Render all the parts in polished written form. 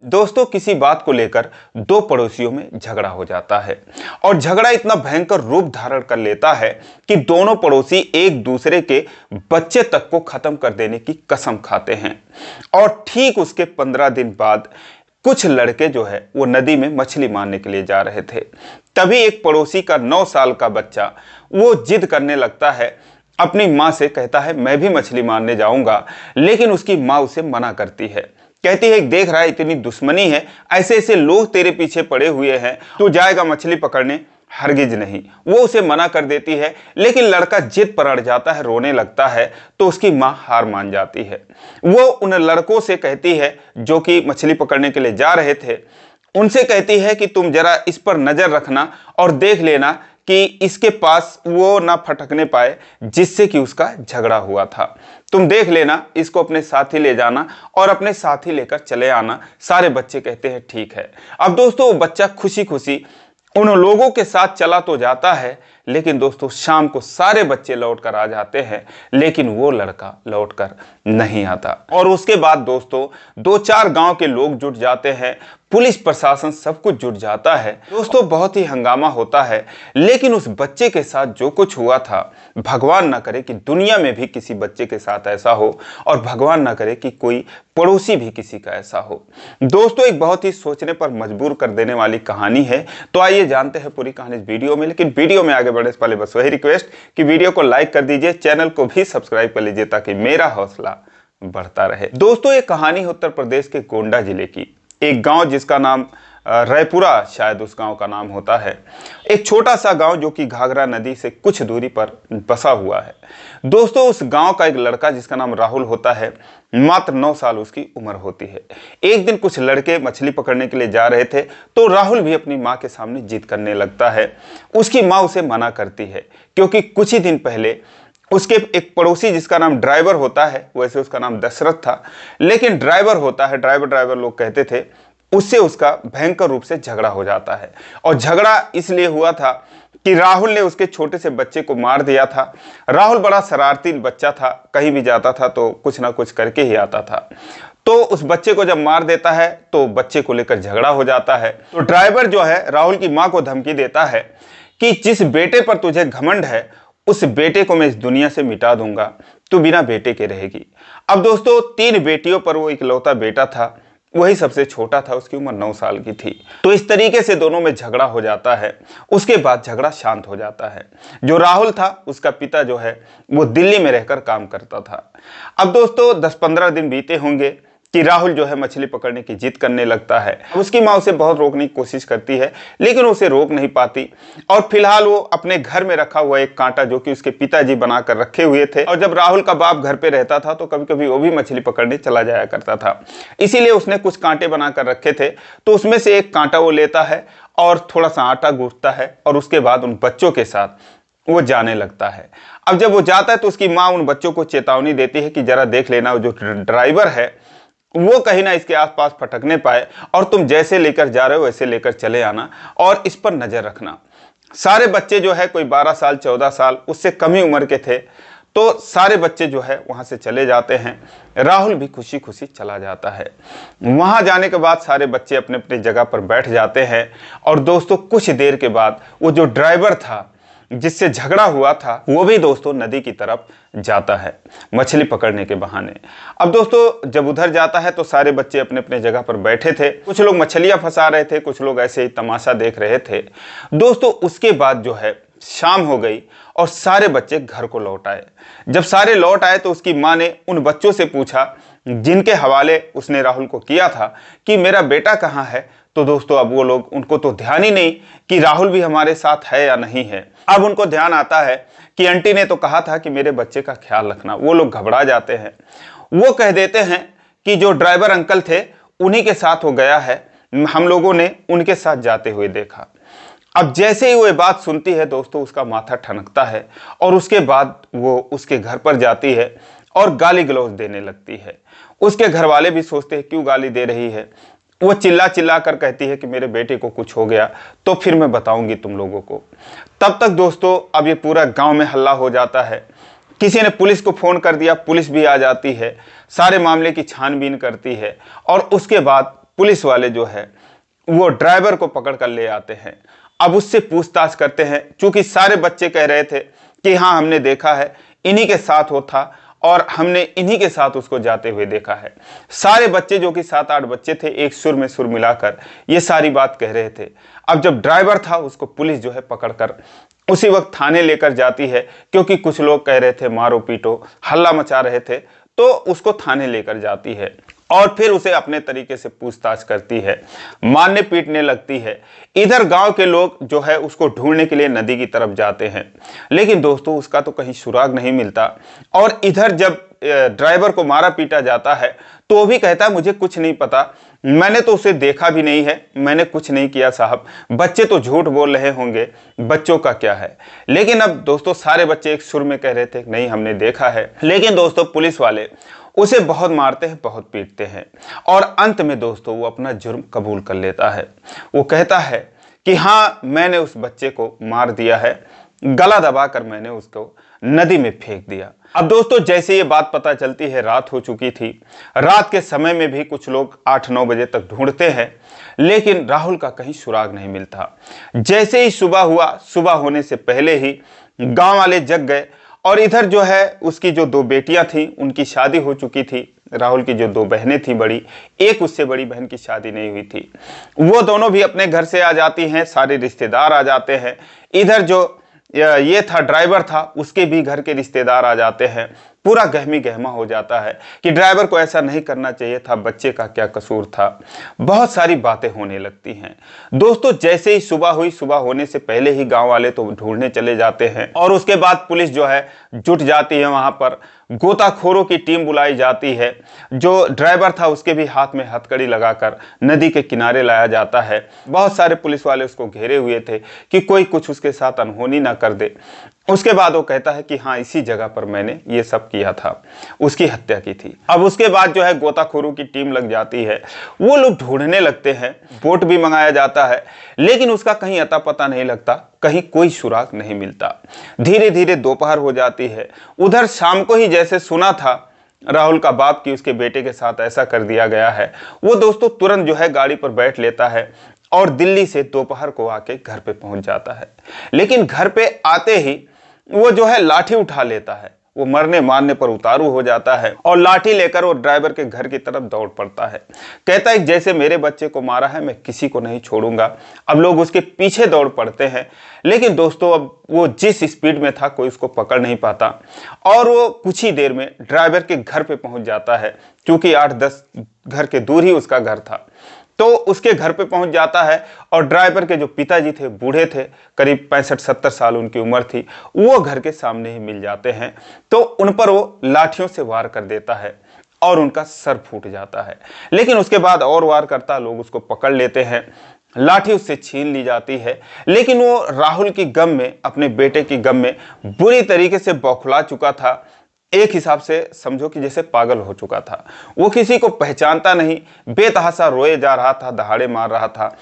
दोस्तों, किसी बात को लेकर दो पड़ोसियों में झगड़ा हो जाता है और झगड़ा इतना भयंकर रूप धारण कर लेता है कि दोनों पड़ोसी एक दूसरे के बच्चे तक को खत्म कर देने की कसम खाते हैं। और ठीक उसके 15 दिन बाद कुछ लड़के जो है वो नदी में मछली मारने के लिए जा रहे थे। तभी एक पड़ोसी का 9 साल का बच्चा वो जिद करने लगता है, अपनी माँ से कहता है मैं भी मछली मारने जाऊंगा, लेकिन उसकी माँ उसे मना करती है। कहती है देख रहा है इतनी दुश्मनी है, ऐसे ऐसे लोग तेरे पीछे पड़े हुए हैं, तू जाएगा मछली पकड़ने? हरगिज नहीं। वो उसे मना कर देती है, लेकिन लड़का जिद पर अड़ जाता है, रोने लगता है। तो उसकी माँ हार मान जाती है। वो उन लड़कों से कहती है जो कि मछली पकड़ने के लिए जा रहे थे, उनसे कहती है कि तुम जरा इस पर नजर रखना और देख लेना कि इसके पास वो ना फटकने पाए जिससे कि उसका झगड़ा हुआ था। तुम देख लेना, इसको अपने साथ ही ले जाना और अपने साथ ही लेकर चले आना। सारे बच्चे कहते हैं ठीक है। अब दोस्तों, वो बच्चा खुशी खुशी उन लोगों के साथ चला तो जाता है, लेकिन दोस्तों शाम को सारे बच्चे लौट कर आ जाते हैं, लेकिन वो लड़का लौट कर नहीं आता। और उसके बाद दोस्तों 2-4 गांव के लोग जुट जाते हैं, पुलिस प्रशासन सब कुछ जुट जाता है। दोस्तों बहुत ही हंगामा होता है, लेकिन उस बच्चे के साथ जो कुछ हुआ था, भगवान ना करे कि दुनिया में भी किसी बच्चे के साथ ऐसा हो, और भगवान ना करे कि कोई पड़ोसी भी किसी का ऐसा हो। दोस्तों एक बहुत ही सोचने पर मजबूर कर देने वाली कहानी है। तो आइए जानते हैं पूरी कहानी इस वीडियो में। लेकिन वीडियो में आगे बढ़ने से पहले बस वही रिक्वेस्ट कि वीडियो को लाइक कर दीजिए, चैनल को भी सब्सक्राइब कर लीजिए ताकि मेरा हौसला बढ़ता रहे। दोस्तों ये कहानी है उत्तर प्रदेश के गोंडा जिले की। एक गांव जिसका नाम रायपुरा शायद उस गांव का नाम होता है। एक छोटा सा गांव जो कि घाघरा नदी से कुछ दूरी पर बसा हुआ है। दोस्तों उस गांव का एक लड़का जिसका नाम राहुल होता है, मात्र 9 साल उसकी उम्र होती है। एक दिन कुछ लड़के मछली पकड़ने के लिए जा रहे थे, तो राहुल भी अपनी माँ के सामने जिद करने लगता है। उसकी माँ उसे मना करती है, क्योंकि कुछ ही दिन पहले उसके एक पड़ोसी जिसका नाम ड्राइवर होता है, वैसे उसका नाम दशरथ था, लेकिन ड्राइवर होता है, ड्राइवर लोग कहते थे, उससे उसका भयंकर रूप से झगड़ा हो जाता है। और झगड़ा इसलिए हुआ था कि राहुल ने उसके छोटे से बच्चे को मार दिया था। राहुल बड़ा शरारती बच्चा था, कहीं भी जाता था तो कुछ ना कुछ करके ही आता था। तो उस बच्चे को जब मार देता है तो बच्चे को लेकर झगड़ा हो जाता है। तो ड्राइवर जो है राहुल की माँ को धमकी देता है कि जिस बेटे पर तुझे घमंड है, उस बेटे को मैं इस दुनिया से मिटा दूंगा, तू बिना बेटे के रहेगी। अब दोस्तों 3 बेटियों पर वो इकलौता बेटा था, वही सबसे छोटा था, उसकी उम्र 9 साल की थी। तो इस तरीके से दोनों में झगड़ा हो जाता है। उसके बाद झगड़ा शांत हो जाता है। जो राहुल था उसका पिता जो है वो दिल्ली में रहकर काम करता था। अब दोस्तों 10-15 दिन बीते होंगे कि राहुल जो है मछली पकड़ने की जिद करने लगता है। उसकी माँ उसे बहुत रोकने की कोशिश करती है, लेकिन उसे रोक नहीं पाती। और फिलहाल वो अपने घर में रखा हुआ एक कांटा जो कि उसके पिताजी बनाकर रखे हुए थे, और जब राहुल का बाप घर पे रहता था तो कभी कभी वो भी मछली पकड़ने चला जाया करता था, इसीलिए उसने कुछ कांटे बनाकर रखे थे। तो उसमें से एक कांटा वो लेता है और थोड़ा सा आटा गूंथता है, और उसके बाद उन बच्चों के साथ वो जाने लगता है। अब जब वो जाता है तो उसकी माँ उन बच्चों को चेतावनी देती है कि जरा देख लेना, जो ड्राइवर है वो कहीं ना इसके आसपास फटकने पाए, और तुम जैसे लेकर जा रहे हो वैसे लेकर चले आना और इस पर नजर रखना। सारे बच्चे जो है कोई 12 साल 14 साल उससे कम ही उम्र के थे, तो सारे बच्चे जो है वहां से चले जाते हैं। राहुल भी खुशी खुशी चला जाता है। वहां जाने के बाद सारे बच्चे अपने अपनी जगह पर बैठ जाते हैं। और दोस्तों कुछ देर के बाद वो जो ड्राइवर था जिससे झगड़ा हुआ था, वो भी दोस्तों नदी की तरफ जाता है मछली पकड़ने के बहाने। अब दोस्तों जब उधर जाता है तो सारे बच्चे अपने अपने जगह पर बैठे थे। कुछ लोग मछलियां फंसा रहे थे, कुछ लोग ऐसे ही तमाशा देख रहे थे। दोस्तों उसके बाद जो है शाम हो गई और सारे बच्चे घर को लौट आए। जब सारे लौट आए तो उसकी माँ ने उन बच्चों से पूछा जिनके हवाले उसने राहुल को किया था कि मेरा बेटा कहाँ है। तो दोस्तों अब वो लोग, उनको तो ध्यान ही नहीं कि राहुल भी हमारे साथ है या नहीं है। अब उनको ध्यान आता है कि आंटी ने तो कहा था कि मेरे बच्चे का ख्याल रखना। वो लोग घबरा जाते हैं। वो कह देते हैं कि जो ड्राइवर अंकल थे उन्हीं के साथ वो गया है, हम लोगों ने उनके साथ जाते हुए देखा। अब जैसे ही वो ये बात सुनती है दोस्तों उसका माथा ठनकता है, और उसके बाद वो उसके घर पर जाती है और गाली गलौज देने लगती है। उसके घर वाले भी सोचते हैं क्यों गाली दे रही है। वो चिल्ला चिल्ला कर कहती है कि मेरे बेटे को कुछ हो गया तो फिर मैं बताऊंगी तुम लोगों को। तब तक दोस्तों अब ये पूरा गांव में हल्ला हो जाता है। किसी ने पुलिस को फोन कर दिया, पुलिस भी आ जाती है, सारे मामले की छानबीन करती है, और उसके बाद पुलिस वाले जो है वो ड्राइवर को पकड़ कर ले आते हैं। अब उससे पूछताछ करते हैं, क्योंकि सारे बच्चे कह रहे थे कि हाँ हमने देखा है, इन्हीं के साथ वो था और हमने इन्हीं के साथ उसको जाते हुए देखा है। सारे बच्चे जो कि 7-8 बच्चे थे एक सुर में सुर मिलाकर ये सारी बात कह रहे थे। अब जब ड्राइवर था उसको पुलिस जो है पकड़कर उसी वक्त थाने लेकर जाती है, क्योंकि कुछ लोग कह रहे थे मारो पीटो, हल्ला मचा रहे थे, तो उसको थाने लेकर जाती है और फिर उसे अपने तरीके से पूछताछ करती है, मारने पीटने लगती है। इधर गांव के लोग जो है उसको ढूंढने के लिए नदी की तरफ जाते हैं, लेकिन दोस्तों उसका तो कहीं सुराग नहीं मिलता। और इधर जब ड्राइवर को मारा पीटा जाता है तो वो भी कहता है मुझे कुछ नहीं पता, मैंने तो उसे देखा भी नहीं है, मैंने कुछ नहीं किया साहब, बच्चे तो झूठ बोल रहे होंगे, बच्चों का क्या है। लेकिन अब दोस्तों सारे बच्चे एक सुर में कह रहे थे नहीं हमने देखा है। लेकिन दोस्तों पुलिस वाले उसे बहुत मारते हैं, बहुत पीटते हैं और अंत में दोस्तों वो अपना जुर्म कबूल कर लेता है। वो कहता है कि हाँ मैंने उस बच्चे को मार दिया है, गला दबाकर मैंने उसको नदी में फेंक दिया। अब दोस्तों जैसे ये बात पता चलती है रात हो चुकी थी। रात के समय में भी कुछ लोग 8-9 बजे तक ढूंढते हैं, लेकिन राहुल का कहीं सुराग नहीं मिलता। जैसे ही सुबह हुआ, सुबह होने से पहले ही गांव वाले जग गए और इधर जो है उसकी जो 2 बेटियां थी उनकी शादी हो चुकी थी। राहुल की जो 2 बहनें थी बड़ी, एक उससे बड़ी बहन की शादी नहीं हुई थी, वो दोनों भी अपने घर से आ जाती हैं, सारे रिश्तेदार आ जाते हैं। इधर जो ये था ड्राइवर था उसके भी घर के रिश्तेदार आ जाते हैं। पूरा गहमी गहमा हो जाता है कि ड्राइवर को ऐसा नहीं करना चाहिए था, बच्चे का क्या कसूर था। बहुत सारी बातें होने लगती हैं दोस्तों। जैसे ही सुबह हुई, सुबह होने से पहले ही गांव वाले तो ढूंढने चले जाते हैं और उसके बाद पुलिस जो है जुट जाती है। वहां पर गोताखोरों की टीम बुलाई जाती है। जो ड्राइवर था उसके भी हाथ में हथकड़ी लगाकर नदी के किनारे लाया जाता है। बहुत सारे पुलिस वाले उसको घेरे हुए थे कि कोई कुछ उसके साथ अनहोनी ना कर दे। उसके बाद वो कहता है कि हाँ इसी जगह पर मैंने ये सब किया था, उसकी हत्या की थी। अब उसके बाद जो है गोताखोरों की टीम लग जाती है, वो लोग ढूंढने लगते हैं, बोट भी मंगाया जाता है, लेकिन उसका कहीं अता पता नहीं लगता, कहीं कोई सुराग नहीं मिलता। धीरे धीरे दोपहर हो जाती है। उधर शाम को ही जैसे सुना था राहुल का बाप की उसके बेटे के साथ ऐसा कर दिया गया है, वो दोस्तों तुरंत जो है गाड़ी पर बैठ लेता है और दिल्ली से दोपहर को आके घर पे पहुंच जाता है। लेकिन घर पे आते ही वो जो है लाठी उठा लेता है, वो मरने मारने पर उतारू हो जाता है और लाठी लेकर वो ड्राइवर के घर की तरफ दौड़ पड़ता है। कहता है जैसे मेरे बच्चे को मारा है मैं किसी को नहीं छोड़ूंगा। अब लोग उसके पीछे दौड़ पड़ते हैं, लेकिन दोस्तों अब वो जिस स्पीड में था कोई उसको पकड़ नहीं पाता और वो कुछ ही देर में ड्राइवर के घर पे पहुंच जाता है, क्योंकि 8-10 घर के दूर ही उसका घर था। तो उसके घर पे पहुंच जाता है और ड्राइवर के जो पिताजी थे, बूढ़े थे, करीब 65-70 साल उनकी उम्र थी, वो घर के सामने ही मिल जाते हैं। तो उन पर वो लाठियों से वार कर देता है और उनका सर फूट जाता है। लेकिन उसके बाद और वार करता, लोग उसको पकड़ लेते हैं, लाठी उससे छीन ली जाती है। लेकिन वो राहुल की गम में, अपने बेटे की गम में बुरी तरीके से बौखला चुका था। एक हिसाब से समझो कि जैसे पागल हो चुका था। वो किसी को पहचानता नहीं, बेतहासा रोए जा रहा था, दहाड़े मार रहा था।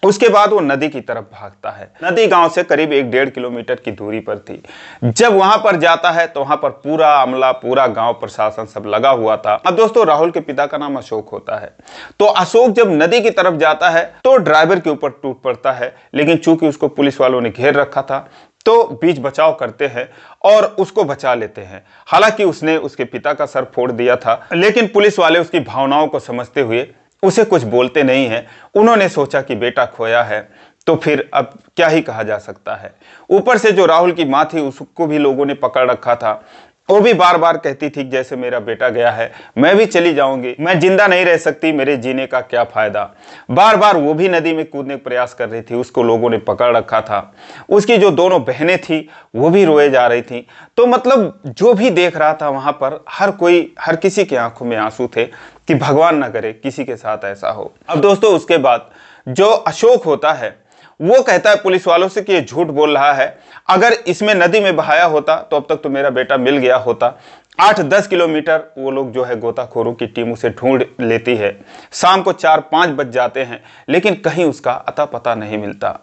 उसके बाद वो नदी की तरफ भागता है। नदी गांव से करीब 1-1.5 किलोमीटर की दूरी पर थी। जब वहां पर जाता है तो वहां पर पूरा अमला, पूरा गांव प्रशासन सब लगा हुआ था। अब दोस्तों राहुल के पिता का नाम अशोक होता है। तो अशोक जब नदी की तरफ जाता है तो ड्राइवर के ऊपर टूट पड़ता है, लेकिन चूंकि उसको पुलिस वालों ने घेर रखा था तो बीच बचाव करते हैं और उसको बचा लेते हैं। हालांकि उसने उसके पिता का सर फोड़ दिया था, लेकिन पुलिस वाले उसकी भावनाओं को समझते हुए उसे कुछ बोलते नहीं हैं। उन्होंने सोचा कि बेटा खोया है तो फिर अब क्या ही कहा जा सकता है। ऊपर से जो राहुल की मां थी उसको भी लोगों ने पकड़ रखा था। वो भी बार बार कहती थी जैसे मेरा बेटा गया है मैं भी चली जाऊंगी, मैं जिंदा नहीं रह सकती, मेरे जीने का क्या फायदा। बार बार वो भी नदी में कूदने का प्रयास कर रही थी, उसको लोगों ने पकड़ रखा था। उसकी जो दोनों बहनें थी वो भी रोए जा रही थी। तो मतलब जो भी देख रहा था वहां पर हर किसी की आंखों में आंसू थे कि भगवान ना करे किसी के साथ ऐसा हो। अब दोस्तों उसके बाद जो अशोक होता है वो कहता है पुलिस वालों से कि ये झूठ बोल रहा है, अगर इसमें नदी में बहाया होता तो अब तक तो मेरा बेटा मिल गया होता। 8-10 किलोमीटर वो लोग जो है गोताखोरों की टीम उसे ढूंढ लेती है। शाम को 4-5 बज जाते हैं, लेकिन कहीं उसका अता पता नहीं मिलता।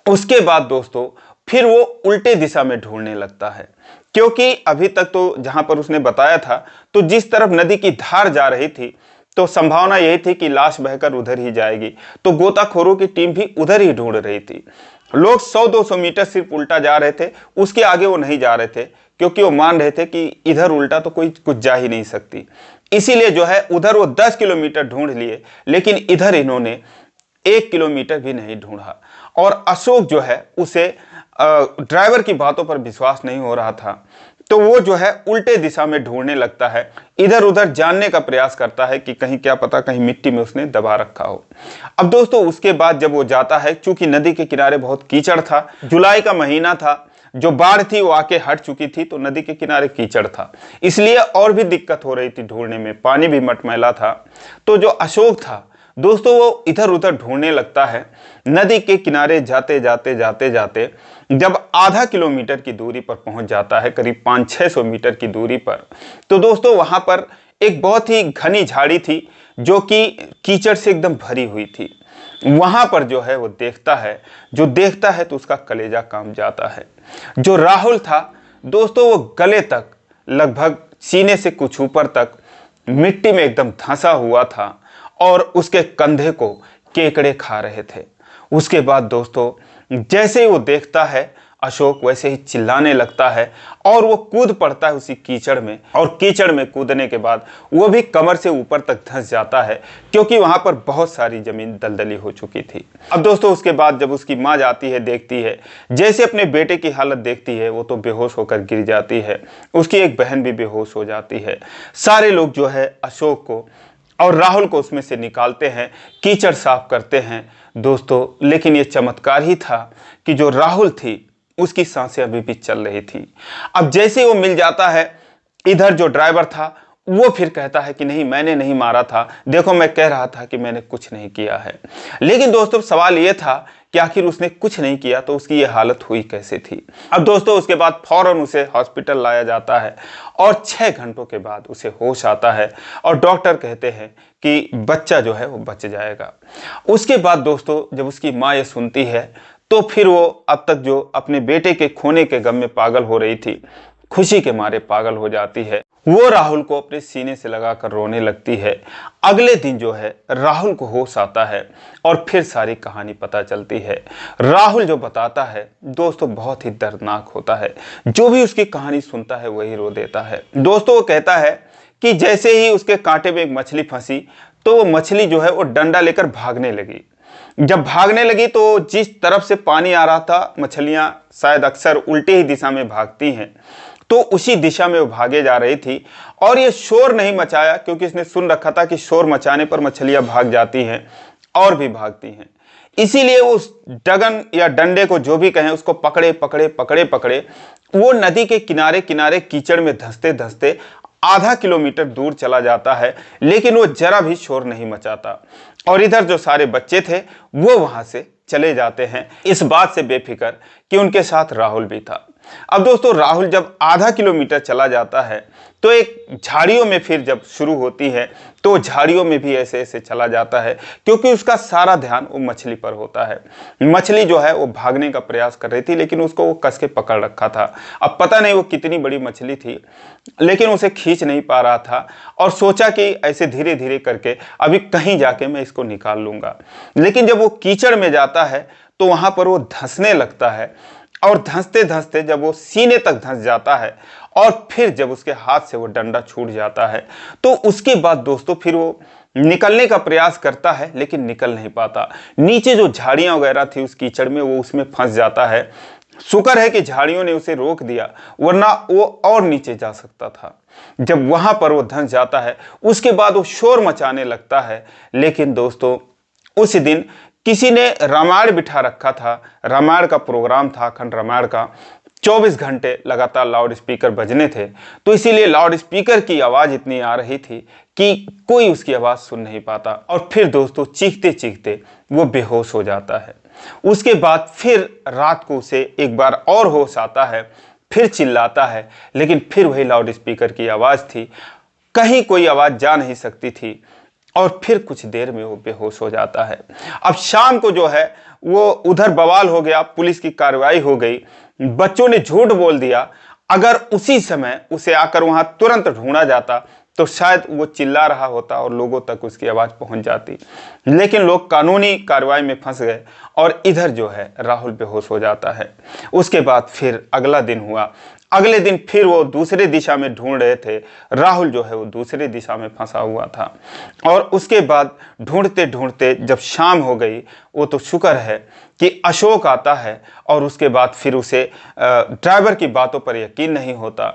उसके बाद दोस्तों फिर वो उल्टे दिशा में ढूंढने लगता है, क्योंकि अभी तक तो जहां पर उसने बताया था तो जिस तरफ नदी की धार जा रही थी तो संभावना यही थी कि लाश बहकर उधर ही जाएगी। तो गोताखोरों की टीम भी उधर ही ढूंढ रही थी। लोग 100-200 मीटर सिर्फ उल्टा जा रहे थे, उसके आगे वो नहीं जा रहे थे, क्योंकि वो मान रहे थे कि इधर उल्टा तो कोई कुछ जा ही नहीं सकती। इसीलिए जो है उधर वो 10 किलोमीटर ढूंढ लिए, लेकिन इधर इन्होंने 1 किलोमीटर भी नहीं ढूंढा। और अशोक जो है उसे ड्राइवर की बातों पर विश्वास नहीं हो रहा था, तो वो जो है उल्टे दिशा में ढूंढने लगता है, इधर उधर जानने का प्रयास करता है कि कहीं क्या पता कहीं मिट्टी में उसने दबा रखा हो। अब दोस्तों उसके बाद जब वो जाता है, चूंकि नदी के किनारे बहुत कीचड़ था, जुलाई का महीना था, जो बाढ़ थी वो आके हट चुकी थी, तो नदी के किनारे कीचड़ था, इसलिए और भी दिक्कत हो रही थी ढूंढने में, पानी भी मटमैला था। तो जो अशोक था दोस्तों वो इधर उधर ढूंढने लगता है। नदी के किनारे जाते जाते जाते जाते जब आधा किलोमीटर की दूरी पर पहुंच जाता है, करीब 500-600 मीटर की दूरी पर, तो दोस्तों वहां पर एक बहुत ही घनी झाड़ी थी जो कि कीचड़ से एकदम भरी हुई थी। वहां पर जो है वो देखता है, जो देखता है तो उसका कलेजा काम जाता है। जो राहुल था दोस्तों वो गले तक, लगभग सीने से कुछ ऊपर तक मिट्टी में एकदम धंसा हुआ था और उसके कंधे को केकड़े खा रहे थे। उसके बाद दोस्तों जैसे ही वो देखता है अशोक, वैसे ही चिल्लाने लगता है और वो कूद पड़ता है उसी कीचड़ में, और कीचड़ में कूदने के बाद वो भी कमर से ऊपर तक धंस जाता है, क्योंकि वहां पर बहुत सारी जमीन दलदली हो चुकी थी। अब दोस्तों उसके बाद जब उसकी माँ जाती है, देखती है, जैसे अपने बेटे की हालत देखती है, वो तो बेहोश होकर गिर जाती है, उसकी एक बहन भी बेहोश हो जाती है। सारे लोग जो है अशोक को और राहुल को उसमें से निकालते हैं, कीचड़ साफ करते हैं दोस्तों। लेकिन ये चमत्कार ही था कि जो राहुल थी उसकी सांसें अभी भी चल रही थी। अब जैसे वो मिल जाता है, इधर जो ड्राइवर था वो फिर कहता है कि नहीं मैंने नहीं मारा था, देखो मैं कह रहा था कि मैंने कुछ नहीं किया है। लेकिन दोस्तों सवाल ये था कि आखिर उसने कुछ नहीं किया तो उसकी ये हालत हुई कैसे थी। अब दोस्तों उसके बाद फौरन उसे हॉस्पिटल लाया जाता है और 6 घंटों के बाद उसे होश आता है और डॉक्टर कहते हैं कि बच्चा जो है वो बच जाएगा। उसके बाद दोस्तों जब उसकी माँ ये सुनती है तो फिर वो अब तक जो अपने बेटे के खोने के गम में पागल हो रही थी, खुशी के मारे पागल हो जाती है। वो राहुल को अपने सीने से लगाकर रोने लगती है। अगले दिन जो है राहुल को होश आता है और फिर सारी कहानी पता चलती है। राहुल जो बताता है दोस्तों बहुत ही दर्दनाक होता है, जो भी उसकी कहानी सुनता है वही रो देता है। दोस्तों वो कहता है कि जैसे ही उसके कांटे में एक मछली फंसी तो वो मछली जो है वो डंडा लेकर भागने लगी। जब भागने लगी तो जिस तरफ से पानी आ रहा था, मछलियां शायद अक्सर उल्टे ही दिशा में भागती हैं, तो उसी दिशा में वो भागे जा रही थी। और ये शोर नहीं मचाया, क्योंकि इसने सुन रखा था कि शोर मचाने पर मछलियां भाग जाती हैं और भी भागती हैं। इसीलिए उस डगन या डंडे को जो भी कहें उसको पकड़े पकड़े पकड़े पकड़े वो नदी के किनारे किनारे कीचड़ में धंसते धंसते आधा किलोमीटर दूर चला जाता है, लेकिन वो जरा भी शोर नहीं मचाता। और इधर जो सारे बच्चे थे वो वहां से चले जाते हैं, इस बात से बेफिक्र कि उनके साथ राहुल भी था। अब दोस्तों राहुल जब आधा किलोमीटर चला जाता है तो एक झाड़ियों में फिर जब शुरू होती है तो झाड़ियों में भी ऐसे ऐसे चला जाता है, क्योंकि उसका सारा ध्यान वो मछली पर होता है। मछली जो है वो भागने का प्रयास कर रही थी, लेकिन उसको वो कस के पकड़ रखा था। अब पता नहीं वो कितनी बड़ी मछली थी, लेकिन उसे खींच नहीं पा रहा था और सोचा कि ऐसे धीरे धीरे करके अभी कहीं जाके मैं इसको निकाल लूंगा। लेकिन जब वो कीचड़ में जाता है तो वहां पर वो धंसने लगता है, और धंसते धंसते जब वो सीने तक धंस जाता है और फिर जब उसके हाथ से वो डंडा छूट जाता है तो उसके बाद दोस्तों फिर वो निकलने का प्रयास करता है, लेकिन निकल नहीं पाता। नीचे जो झाड़ियां वगैरह थी उस कीचड़ में, वो उसमें फंस जाता है। शुक्र है कि झाड़ियों ने उसे रोक दिया, वरना वो और नीचे जा सकता था। जब वहां पर वो धंस जाता है उसके बाद वो शोर मचाने लगता है। लेकिन दोस्तों उस दिन किसी ने रामायण बिठा रखा था, रामायण का प्रोग्राम था, अखंड रामायण का, 24 घंटे लगातार लाउड स्पीकर बजने थे, तो इसीलिए लाउड स्पीकर की आवाज़ इतनी आ रही थी कि कोई उसकी आवाज़ सुन नहीं पाता। और फिर दोस्तों चीखते चीखते वो बेहोश हो जाता है। उसके बाद फिर रात को उसे एक बार और होश आता है, फिर चिल्लाता है, लेकिन फिर वही लाउड स्पीकर की आवाज़ थी, कहीं कोई आवाज़ जा नहीं सकती थी। और फिर कुछ देर में वो बेहोश हो जाता है। अब शाम को जो है वो उधर बवाल हो गया, पुलिस की कार्रवाई हो गई, बच्चों ने झूठ बोल दिया। अगर उसी समय उसे आकर वहां तुरंत ढूंढा जाता तो शायद वो चिल्ला रहा होता और लोगों तक उसकी आवाज़ पहुंच जाती। लेकिन लोग कानूनी कार्रवाई में फंस गए और इधर जो है राहुल बेहोश हो जाता है। उसके बाद फिर अगला दिन हुआ। अगले दिन फिर वो दूसरे दिशा में ढूंढ रहे थे। राहुल जो है वो दूसरी दिशा में फंसा हुआ था। और उसके बाद ढूंढते ढूंढते जब शाम हो गई, वो तो शुक्र है कि अशोक आता है और उसके बाद फिर उसे ड्राइवर की बातों पर यकीन नहीं होता।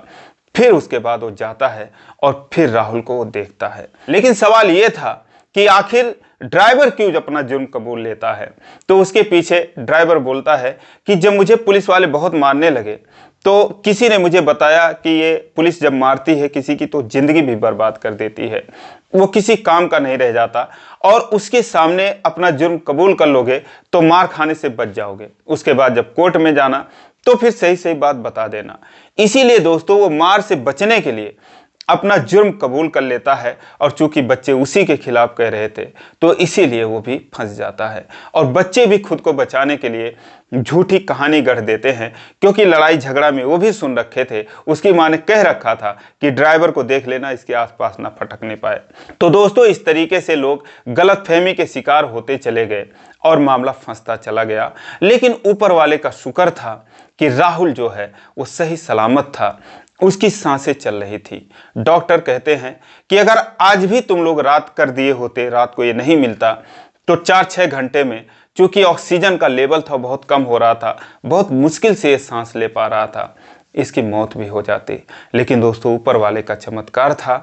फिर उसके बाद वो जाता है और फिर राहुल को वो देखता है। लेकिन सवाल ये था कि आखिर ड्राइवर क्यों अपना जुर्म कबूल लेता है। तो उसके पीछे ड्राइवर बोलता है कि जब मुझे पुलिस वाले बहुत मारने लगे तो किसी ने मुझे बताया कि ये पुलिस जब मारती है किसी की तो जिंदगी भी बर्बाद कर देती है, वो किसी काम का नहीं रह जाता, और उसके सामने अपना जुर्म कबूल कर लोगे तो मार खाने से बच जाओगे। उसके बाद जब कोर्ट में जाना तो फिर सही सही बात बता देना। इसीलिए दोस्तों वो मार से बचने के लिए अपना जुर्म कबूल कर लेता है, और चूंकि बच्चे उसी के खिलाफ कह रहे थे तो इसीलिए वो भी फंस जाता है। और बच्चे भी खुद को बचाने के लिए झूठी कहानी गढ़ देते हैं, क्योंकि लड़ाई झगड़ा में वो भी सुन रखे थे, उसकी माँ ने कह रखा था कि ड्राइवर को देख लेना, इसके आसपास ना फटकने पाए। तो दोस्तों इस तरीके से लोग गलतफहमी के शिकार होते चले गए और मामला फंसता चला गया। लेकिन ऊपर वाले का शुक्र था कि राहुल जो है वो सही सलामत था, उसकी सांसें चल रही थी। डॉक्टर कहते हैं कि अगर आज भी तुम लोग रात कर दिए होते, रात को ये नहीं मिलता, तो 4-6 घंटे में, चूंकि ऑक्सीजन का लेवल था बहुत कम हो रहा था, बहुत मुश्किल से ये सांस ले पा रहा था, इसकी मौत भी हो जाती। लेकिन दोस्तों ऊपर वाले का चमत्कार था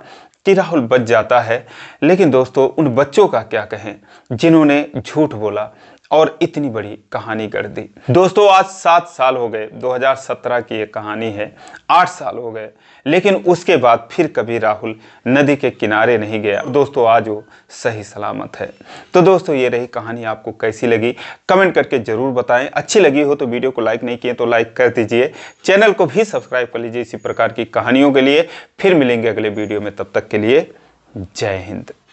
कि राहुल बच जाता है। लेकिन दोस्तों उन बच्चों का क्या कहें जिन्होंने झूठ बोला और इतनी बड़ी कहानी गढ़ दी। दोस्तों आज 7 साल हो गए, 2017 की ये कहानी है, 8 साल हो गए, लेकिन उसके बाद फिर कभी राहुल नदी के किनारे नहीं गया। दोस्तों आज वो सही सलामत है। तो दोस्तों ये रही कहानी, आपको कैसी लगी कमेंट करके जरूर बताएं। अच्छी लगी हो तो वीडियो को लाइक नहीं किए तो लाइक कर दीजिए, चैनल को भी सब्सक्राइब कर लीजिए इसी प्रकार की कहानियों के लिए। फिर मिलेंगे अगले वीडियो में, तब तक के लिए जय हिंद।